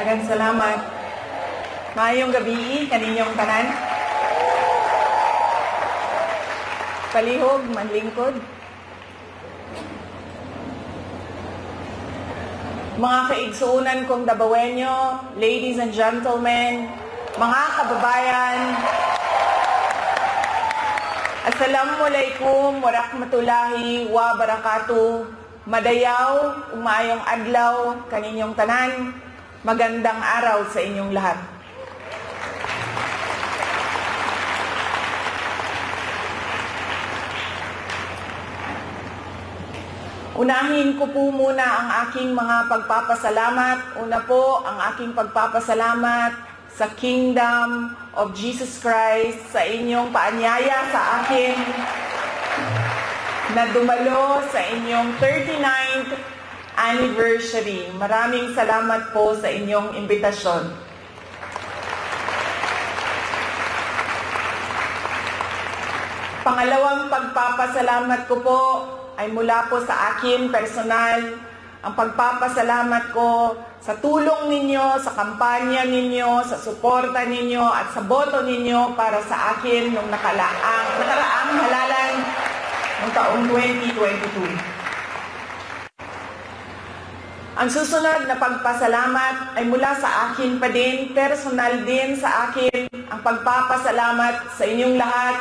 Daghang salamat. Maayong gabi kaninyong tanan. Palihog, manlingkod. Mga kaigsuunan kong Dabawenyo, ladies and gentlemen, mga kababayan, Assalamualaikum warahmatullahi wabarakatuh. Madayaw, umayong adlaw, kaninyong tanan, magandang araw sa inyong lahat. Unahin ko po muna ang aking mga pagpapasalamat. Una po, ang aking pagpapasalamat sa Kingdom of Jesus Christ, sa inyong paanyaya sa akin na dumalo sa inyong 39th anniversary. Maraming salamat po sa inyong imbitasyon. Pangalawang pagpapasalamat ko po ay mula po sa akin personal. Ang pagpapasalamat ko sa tulong ninyo, sa kampanya ninyo, sa suporta ninyo at sa boto ninyo para sa akin nung nakaraang halalan ng taong 2022. Ang susunod na pagpasalamat ay mula sa akin pa din, personal din sa akin, ang pagpapasalamat sa inyong lahat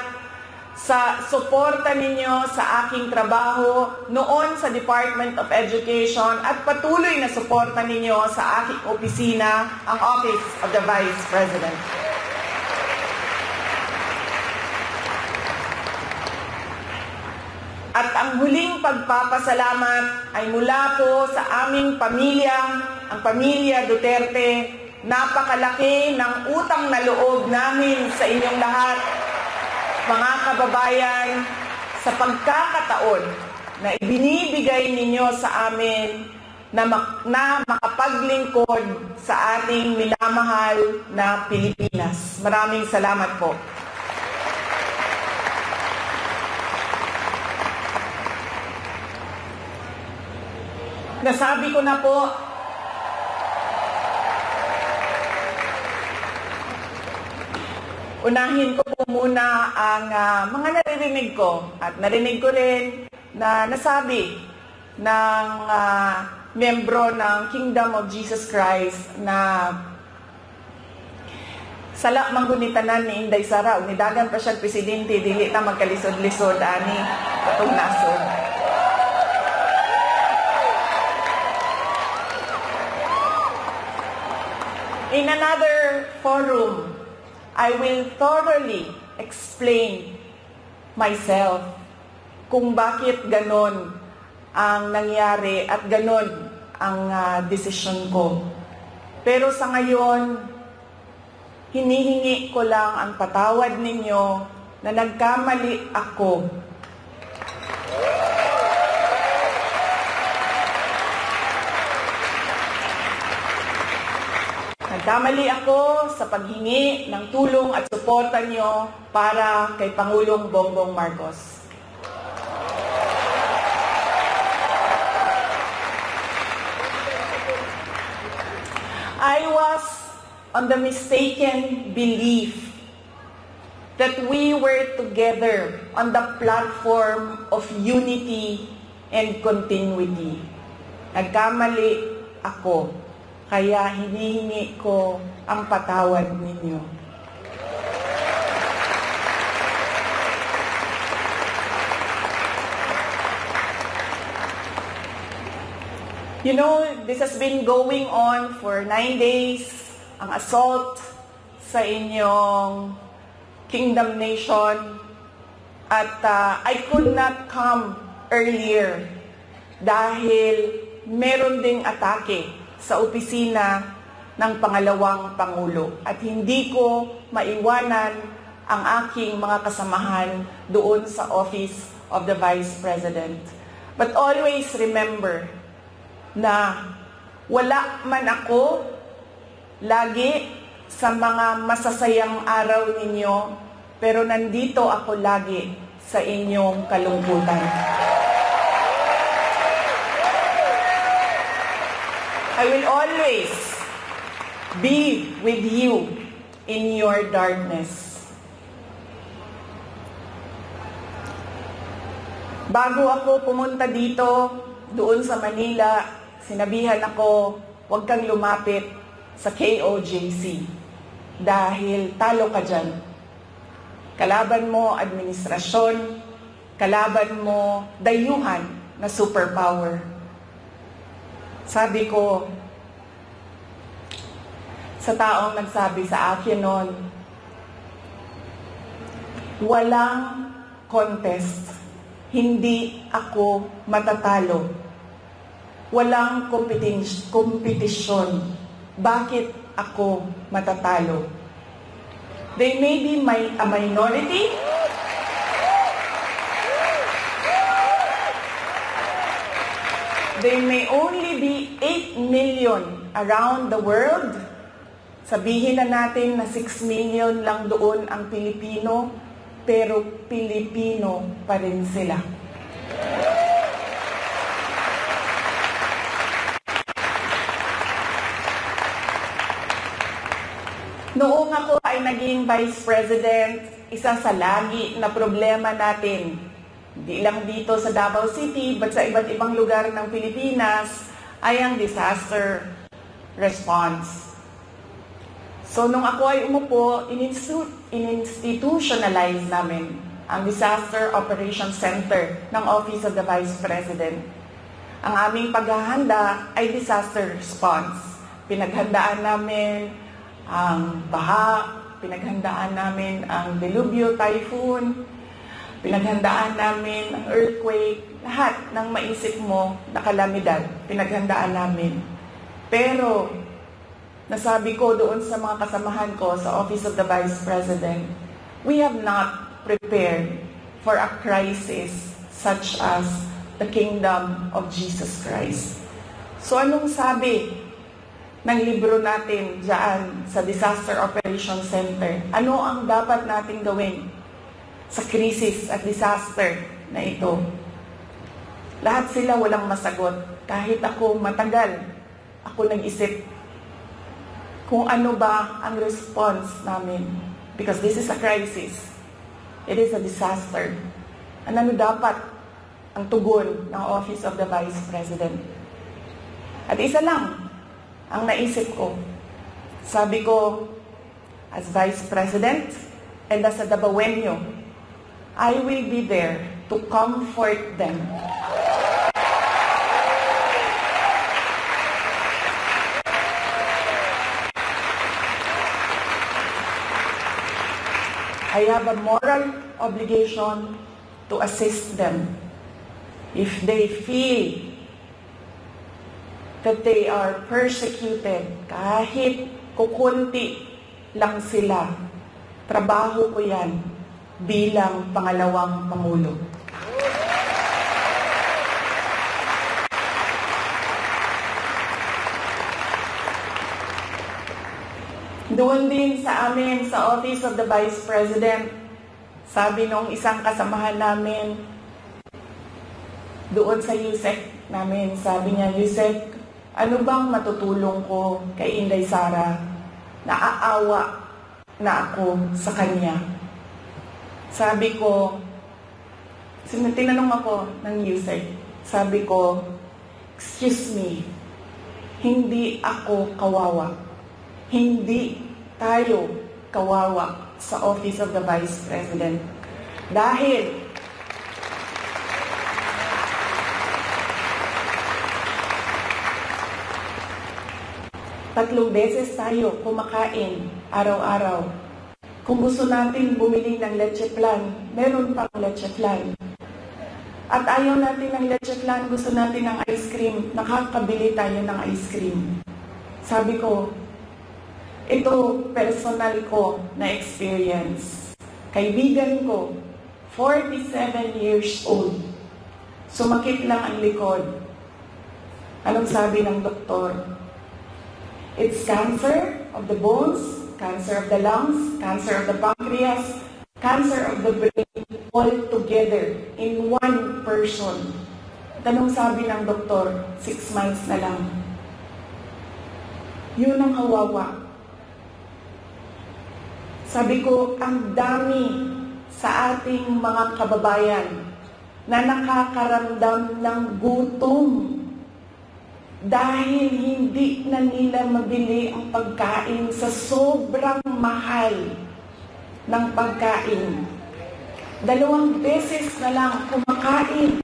sa suporta ninyo sa aking trabaho noon sa Department of Education at patuloy na suporta ninyo sa aking opisina, ang Office of the Vice President. At ang huling pagpapasalamat ay mula po sa aming pamilya, ang pamilya Duterte. Napakalaki ng utang na loob namin sa inyong lahat, mga kababayan, sa pagkakataon na ibinibigay ninyo sa amin na makapaglingkod sa ating minamahal na Pilipinas. Maraming salamat po. Nasabi ko na po, unahin ko po muna ang mga naririnig ko at narinig ko rin na nasabi ng membro ng Kingdom of Jesus Christ na sala manggunitanan ni Inday Sara, unidagan pa siya presidente, dili ta magkalisod-lisod ani atong nasod. In another forum, I will thoroughly explain myself kung bakit ganon ang nangyari at ganon ang desisyon ko. Pero sa ngayon, hinihingi ko lang ang patawad ninyo na nagkamali ako. Nagkamali ako sa paghingi ng tulong at suporta nyo para kay Pangulong Bongbong Marcos. I was on the mistaken belief that we were together on the platform of unity and continuity. Nagkamali ako. Kaya hinihingi ko ang patawad ninyo. You know, this has been going on for 9 days, ang assault sa inyong Kingdom Nation. At I could not come earlier dahil meron ding atake sa opisina ng pangalawang Pangulo. At hindi ko maiwanan ang aking mga kasamahan doon sa Office of the Vice President. But always remember na wala man ako lagi sa mga masasayang araw ninyo, pero nandito ako lagi sa inyong kalungkutan. I will always be with you in your darkness. Bago ako pumunta dito, doon sa Manila, sinabihan ako, huwag kang lumapit sa KOJC dahil talo ka dyan. Kalaban mo administrasyon, kalaban mo dayuhan na superpower. Sabi ko, sa taong nagsabi sa akin noon, walang contest, hindi ako matatalo. Walang kompetisyon, bakit ako matatalo? They may be a minority, they may only be 8 million around the world. Sabihin na natin na 6 million lang doon ang Pilipino, pero Pilipino pa rin sila. Noong ako ay naging Vice President, isa sa lagi na problema natin, hindi lang dito sa Davao City, but sa iba't ibang lugar ng Pilipinas, ay ang disaster response. So, nung ako ay umupo, in-institutionalize namin ang Disaster Operations Center ng Office of the Vice President. Ang aming paghahanda ay disaster response. Pinaghandaan namin ang baha, pinaghandaan namin ang delubyo, typhoon, pinaghandaan namin ang earthquake, lahat ng maisip mo na kalamidad, pinaghandaan namin. Pero, nasabi ko doon sa mga kasamahan ko sa Office of the Vice President, we have not prepared for a crisis such as the kingdom of Jesus Christ. So anong sabi ng libro natin dyan sa Disaster Operations Center? Ano ang dapat nating gawin sa krisis at disaster na ito? Lahat sila walang masagot. Kahit ako matagal, ako nag-isip kung ano ba ang response namin. Because this is a crisis. It is a disaster. Ano dapat ang tugon ng Office of the Vice President? At isa lang ang naisip ko. Sabi ko, as Vice President and as a Dabawenyo, I will be there to comfort them. I have a moral obligation to assist them if they feel that they are persecuted, kahit kukunti lang sila. Trabaho ko yan bilang pangalawang Pangulo. Doon din sa amin, sa Office of the Vice President, sabi nung isang kasamahan namin, doon sa USEC namin, sabi niya, USEC, ano bang matutulong ko kay Inday Sara? Naaawa na ako sa kanya. Sabi ko, tinanong ako ng USEC, sabi ko, excuse me, hindi ako kawawa. Hindi tayo kawawa sa Office of the Vice President. Dahil tatlong beses tayo kumakain araw-araw. Kung gusto natin bumili ng leche flan, meron pang leche flan. At ayaw natin ng leche flan, gusto natin ng ice cream, nakakabili tayo ng ice cream. Sabi ko, ito personal ko na experience. Kaibigan ko, 47 years old. Sumakit lang ang likod. Anong sabi ng doktor? It's cancer of the bones, cancer of the lungs, cancer of the pancreas, cancer of the brain, all together in one person. Anong sabi ng doktor? 6 months na lang. Yun ang kawawa. Sabi ko, ang dami sa ating mga kababayan na nakakaramdam ng gutom dahil hindi na nila mabili ang pagkain sa sobrang mahal ng pagkain. 2 beses na lang kumakain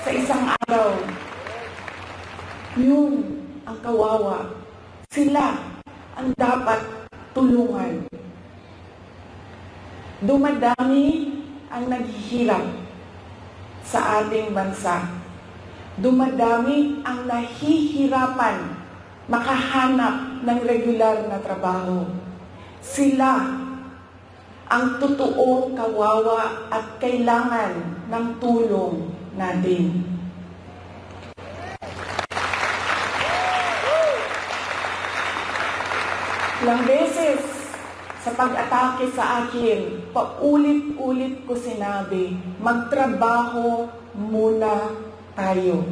sa isang araw. Yun ang kawawa. Sila ang dapat tulungan. Dumadami ang naghihirap sa ating bansa. Dumadami ang nahihirapan makahanap ng regular na trabaho. Sila ang totoong kawawa at kailangan ng tulong natin. Ilang beses sa pag-atake sa akin, paulit-ulit ko sinabi, magtrabaho muna tayo.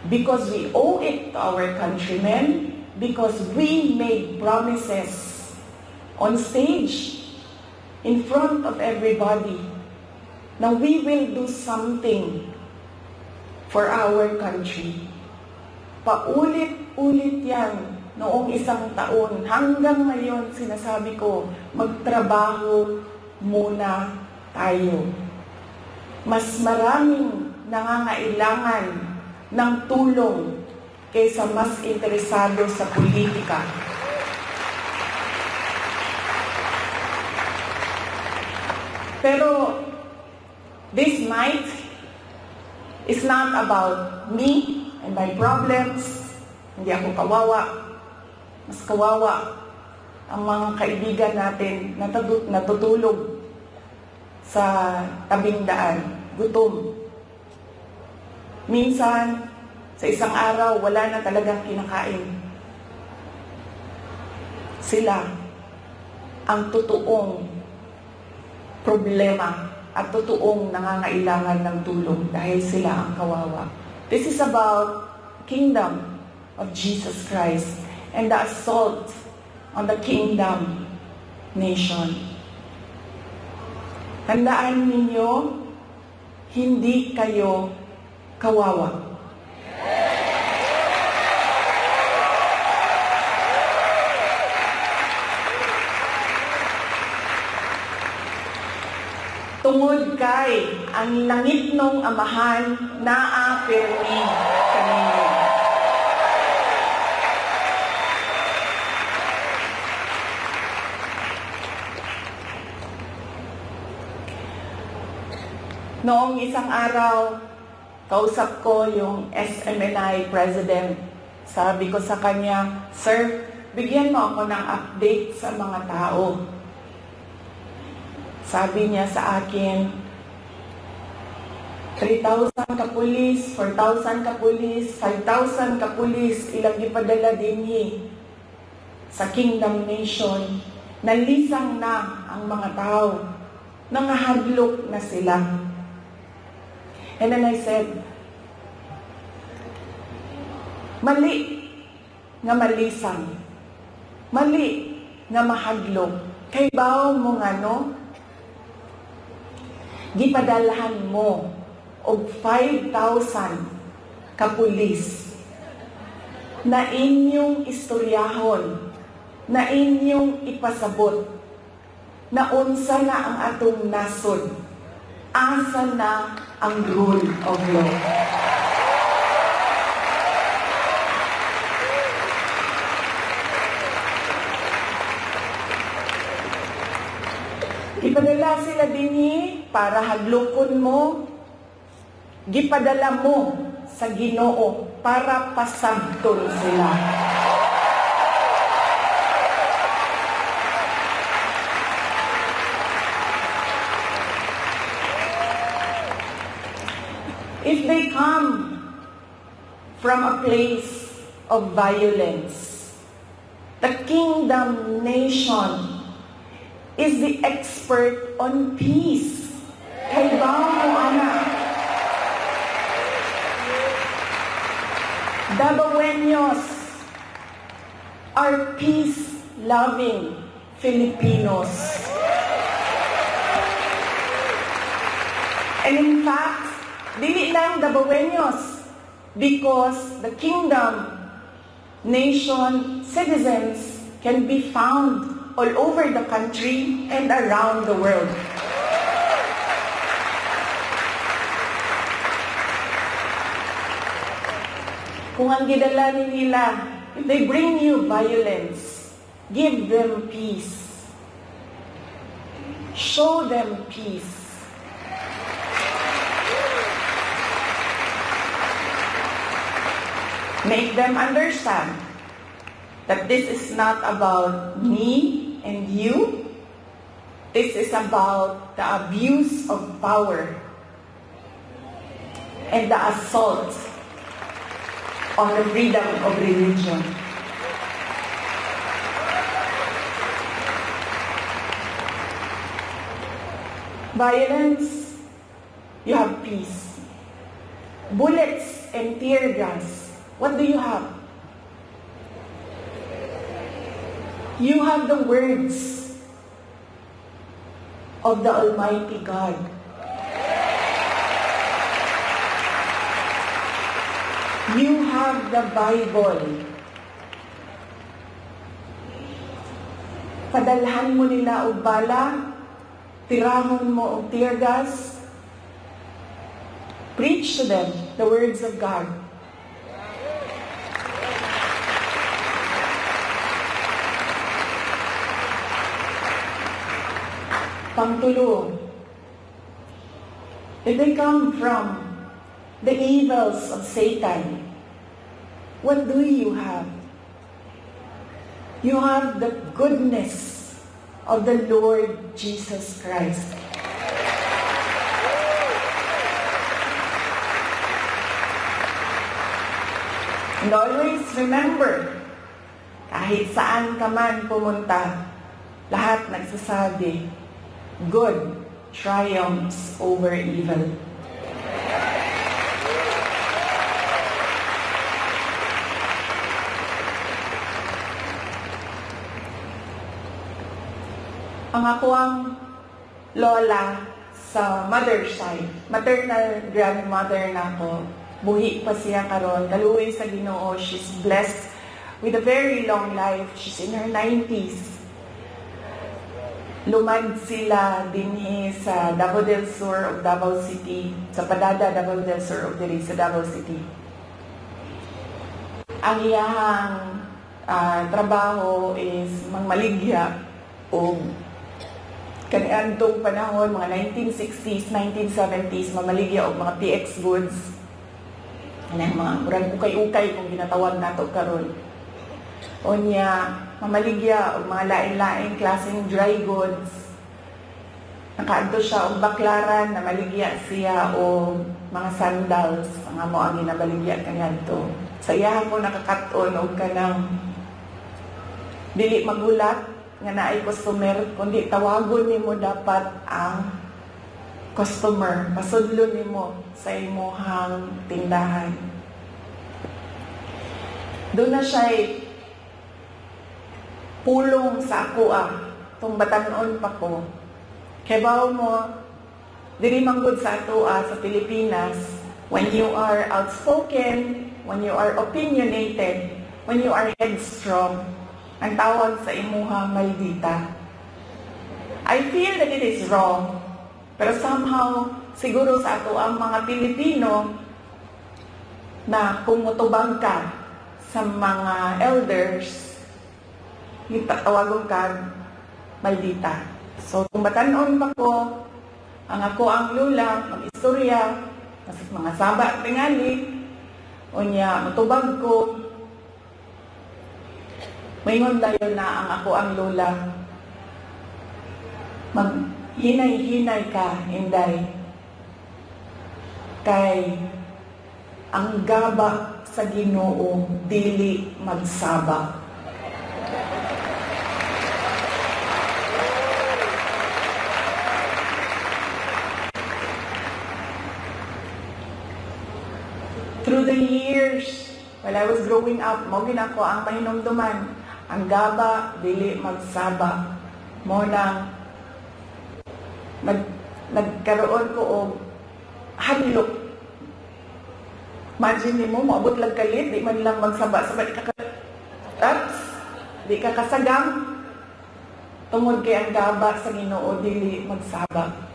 Because we owe it to our countrymen, because we made promises on stage, in front of everybody, na we will do something for our country. Paulit-ulit yan noong 1 taon. Hanggang ngayon, sinasabi ko, magtrabaho muna tayo. Mas maraming nangangailangan ng tulong kaysa mas interesado sa politika. Pero this night is not about me and my problems. Hindi ako kawawa. Mas kawawa ang mga kaibigan natin na natutulog sa tabing daan, gutom. Minsan, sa isang araw, wala na talagang kinakain. Sila ang totoong problema at totoong nangangailangan ng tulong dahil sila ang kawawa. This is about kingdom of Jesus Christ and the assault on the kingdom nation. Tandaan ninyo, hindi kayo kawawa. Tungod kay ang langit nung amahan naapirmi kaninyo. Noong isang araw, kausap ko yung SMNI President. Sabi ko sa kanya, Sir, bigyan mo ako ng update sa mga tao. Sabi niya sa akin, 3,000 kapulis, 4,000 kapulis, 5,000 kapulis, ilang ipadala din sa Kingdom Nation. Nalisang na ang mga tao. Nangahadlok na sila. And then I said, mali nga malisang, mali nga mahadlok. Kay bawo mo nga no, gipadalahan mo og 5,000 kapulis na inyong istoryahon, na inyong ipasabot, na unsa na ang atong nasod, asa na ang rule of law. Ipadala sila dinhi para hadlokon mo. Gipadala mo sa Ginoo para pasabton sila. If they come from a place of violence, the Kingdom Nation is the expert on peace. Kay ba mo, anak? Dabaweños are peace-loving, Filipinos. And in fact, dili lang Dabaweños, because the kingdom nation citizens can be found all over the country and around the world. Kung ang gidala nila, if they bring you violence, give them peace. Show them peace. Make them understand that this is not about me and you. This is about the abuse of power and the assault on the freedom of religion. Violence, you have peace. Bullets and tear gas, what do you have? You have the words of the Almighty God. You have the Bible. Padalhan mo nila og bala, tirahon mo og tear gas. Preach to them the words of God. Pangtulo, if they come from the evils of Satan, what do you have? You have the goodness of the Lord Jesus Christ. And always remember, kahit saan ka man pumunta, lahat nagsasabi, good triumphs over evil. Ang ako ang lola sa mother side, maternal grandmother na ako, buhi pa siya karon, kaluoy sa Ginoo. She's blessed with a very long life. She's in her 90s. Lumad sila dinhi sa Davao del Sur of Davao City, sa Padada, Davao del Sur of diri sa Davao City. Ang iyahang trabaho is mangmaligya o kaniadtong panahon, mga 1960s, 1970s, mamaligya og mga PX goods. Anang mga murag ukay-ukay kung ginatawag nato karon. O niya, mamaligya og mga lain-laing klaseng dry goods. Nakaadto siya og baklaran, na maligya siya o mga sandals, ang amo ang ginabaligya kaniadto. Sa iyahan ko nakakaton og kanang dili magulat nga naay customer, kundi tawagon nimo dapat ang customer, pasudlon nimo sa imong tindahan. Doon na siya pulong sa ako tong batanon pa ko. Kebaw mo, diri manggod sa ato sa Pilipinas, when you are outspoken, when you are opinionated, when you are headstrong, ang tawag sa imuha maldita. I feel that it is wrong, pero somehow, siguro sa ato ang mga Pilipino, na kung mutubang ka sa mga elders, itawagon ka maldita. So, kung batanon pa ko, ang ako ang lula, mag-istorya, mga saba tingali, o niya, mutubag ko, mayroon dayon na ang ako ang lola. Maghinay-hinay ka, Inday. Kay ang gaba sa Ginoo dili magsaba. Through the years, while I was growing up, mo ginako ang pahinumduman. Ang gaba, dili magsaba. mo nang nagkaroon ko og hadlok. Imagine mo, maabot lang kalit, di man lang magsaba-saba, di ka kasagam, tungod kay ang gaba sa Ginoo dili magsabak.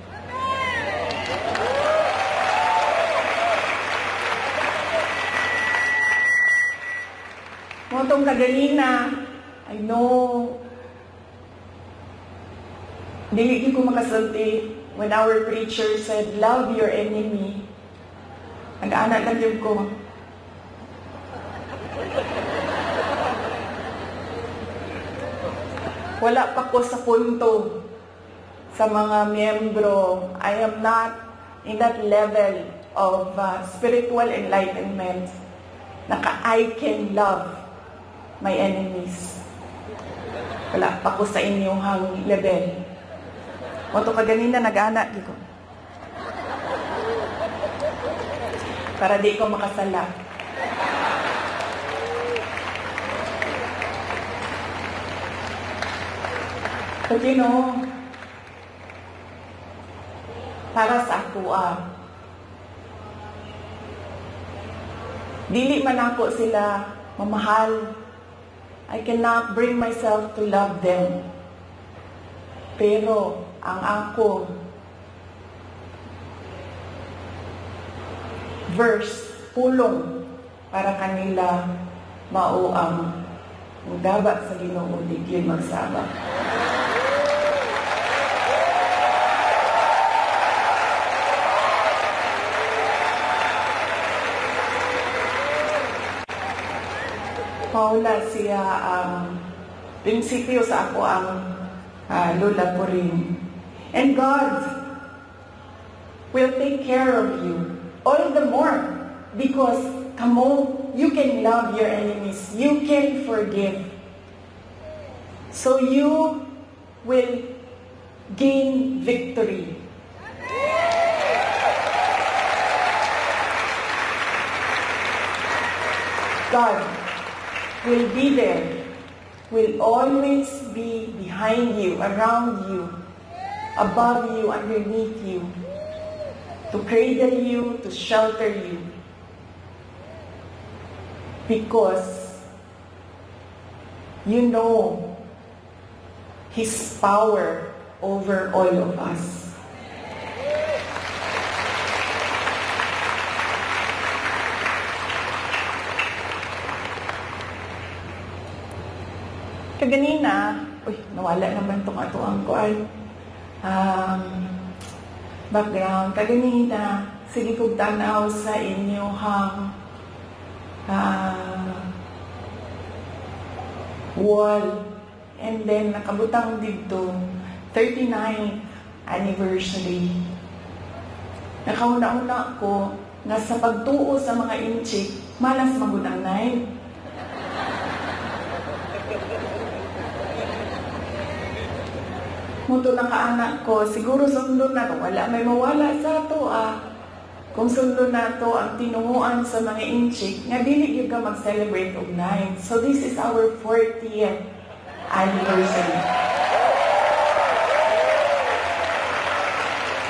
Motong kaganina, I know, dili ko makasulti when our preacher said, love your enemy. Nag-anak lang yun ko. Wala pa ko sa punto sa mga miyembro. I am not in that level of spiritual enlightenment. I can love my enemies. Wala pa ko sa inyong level. Moto kaganina nag-anak ko. Para di ko makasala. But you know, para sa ako, dili man ako sila mamahal. I cannot bring myself to love them. Pero, ang ako, verse, pulong para kanila mao ang dapat sa Ginoo di magsaba. Paula siya ang prinsipyo sa ako ang lola ko rin. And God will take care of you. All the more, because, you can love your enemies. You can forgive. So you will gain victory. God will be there, will always be behind you, around you, above you, underneath you, to cradle you, to shelter you. Because you know His power over all of us. Kaganina, nawala naman itong atuang ko ay background. Kaganina, sige kong tanaw sa inyong wall. And then, nakabutang dito, 39th anniversary. Nakauna-una ko nga sa pagtuo sa mga inchik, malas magunang 9. Muto na kaanak ko, siguro sundo na to. Wala may mawala sa to Kung sundo na to ang tinunguan sa mga inchik, nga dili yung ka mag-celebrate og 9. So this is our 40th anniversary.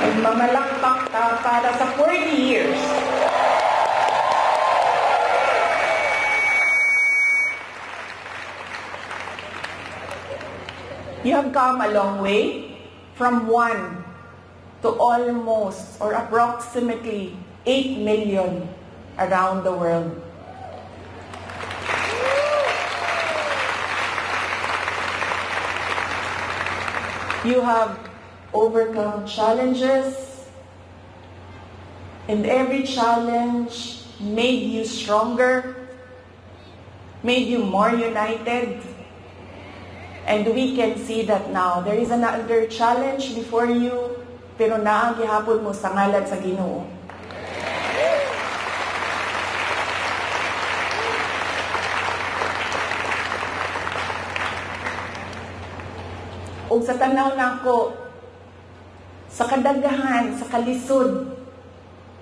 Magmamalakpak ka para sa 40 years. You have come a long way from 1 to almost or approximately 8 million around the world. You have overcome challenges, and every challenge made you stronger, made you more united. And we can see that now. There is another challenge before you, pero naang gihapon mo sa ngalan sa Ginoo. Ug sa tanaw nako, sa kadaghahan, sa kalisod,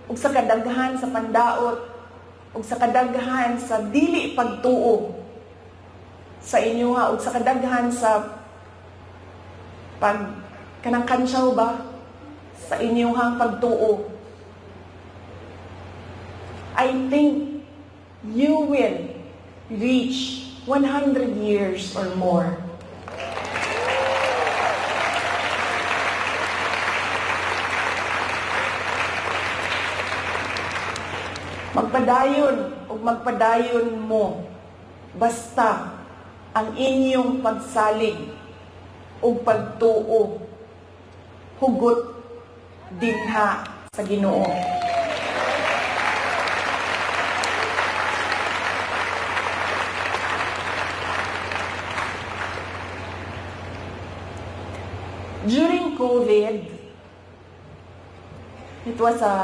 ug sa kadaghahan sa pandaot, ug sa kadaghahan sa dili pagtuo sa inyo ug sa kadaghan sa pag kanang kansyaw ba sa inyong pagtuo, I think you will reach 100 years or more. Magpadayon o magpadayon mo basta ang inyong pagsalig o pagtuo hugot dinha sa Ginoo. During COVID, it was a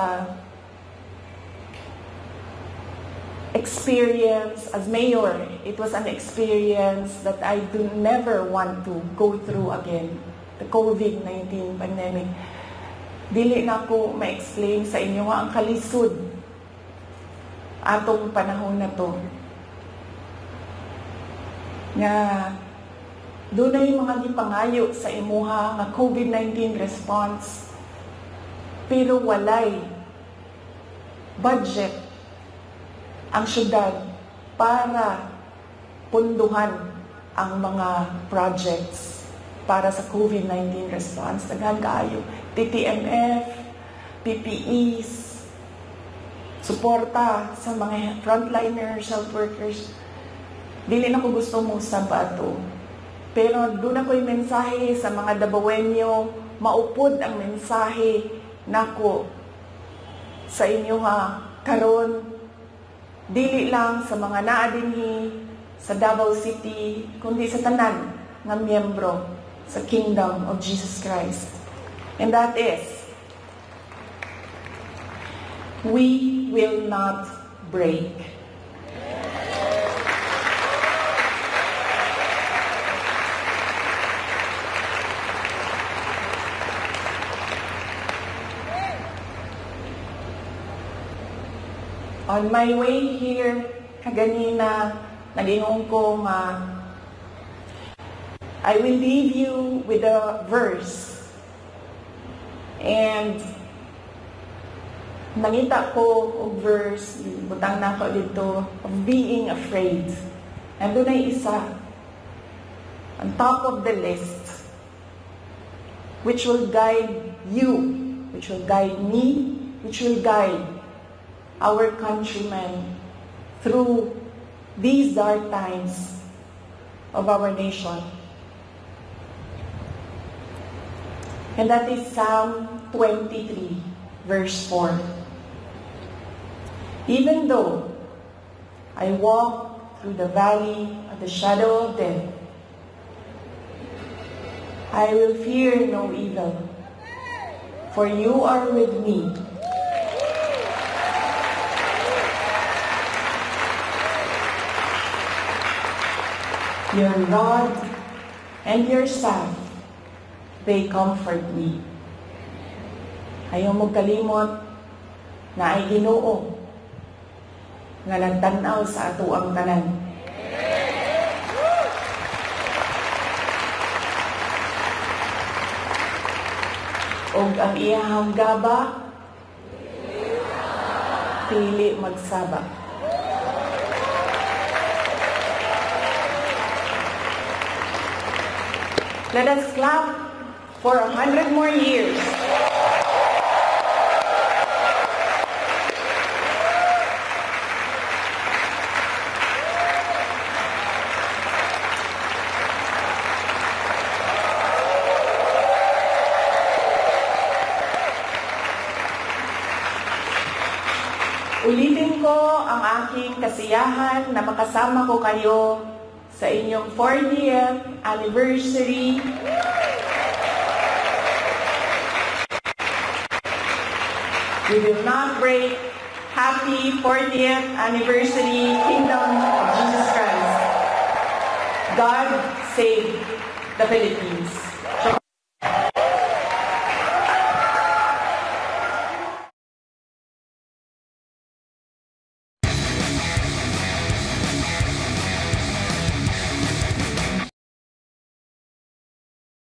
experience as mayor. It was an experience that I do never want to go through again. The COVID-19 pandemic. Dili na ko ma-explain sa inyo ang kalisod atong panahon na to. Nga doon na yung mga gipangayo sa imuha nga COVID-19 response, pero walay budget ang syudad para punduhan ang mga projects para sa COVID-19 response. Daghan kaayo, TTMF, PPEs, suporta sa mga frontliners, health workers. Dili na ko gusto mo sa bato. Pero doon ako'y mensahe sa mga Dabawenyo, maupod ang mensahe nako sa inyo karon, dili lang sa mga naadinhi sa Davao City, kundi sa tanan ng miyembro sa Kingdom of Jesus Christ. And that is, we will not break. On my way here, kaganina, nag-ingong ko I will leave you with a verse. And nangita ko og verse, butang na ko dito, of being afraid. Nandun ay isa, on top of the list, which will guide you, which will guide me, which will guide our countrymen through these dark times of our nation. And that is Psalm 23, verse 4. Even though I walk through the valley of the shadow of death, I will fear no evil, for you are with me. Your rod and your staff, they comfort me. Ayaw mo kalimot na ay Ginoo nga nagtanaw sa ato ang tanan. Og ang iyahang gaba, pili magsaba. Let us clap for 100 more years. Ulitin ko ang aking kasiyahan na makasama ko kayo sa inyong 40th anniversary. We will not break. Happy 40th anniversary, Kingdom of Jesus Christ. God save the Philippines.